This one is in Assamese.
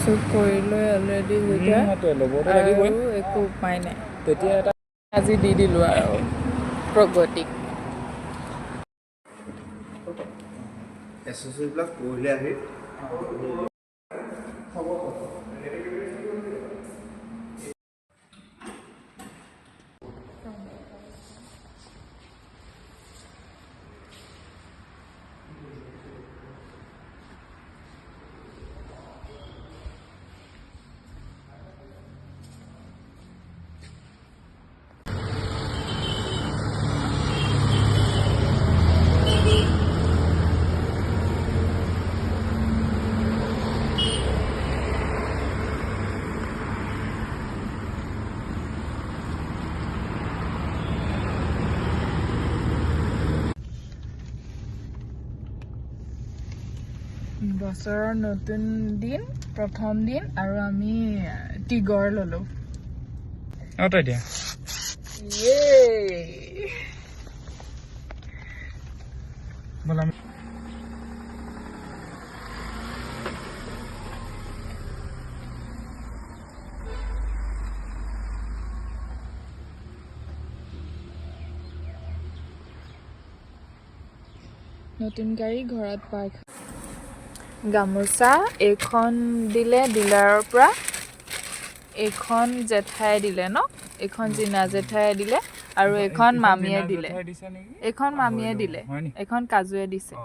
চব কৰিলৈ অলৰেডি যেতিয়া আৰু একো উপায় নাই তেতিয়া এটা আজি দি দিলোঁ আৰু প্ৰগতিক এচেছৰিবিলাক পঢ়িলে আহি বছৰৰ নতুন দিন প্ৰথম দিন আৰু আমি টিগৰ ললো তই দিয়া বলা নতুন গাড়ী ঘৰত পাৰ্ক গামোচা এইখন দিলে ডিলাৰৰ পৰা এইখন জেঠাই দিলে ন এইখন জিনা জেঠাই দিলে আৰু এইখন মামীয়ে দিলে এইখন মামীয়ে দিলে এইখন কাজুৱে দিছে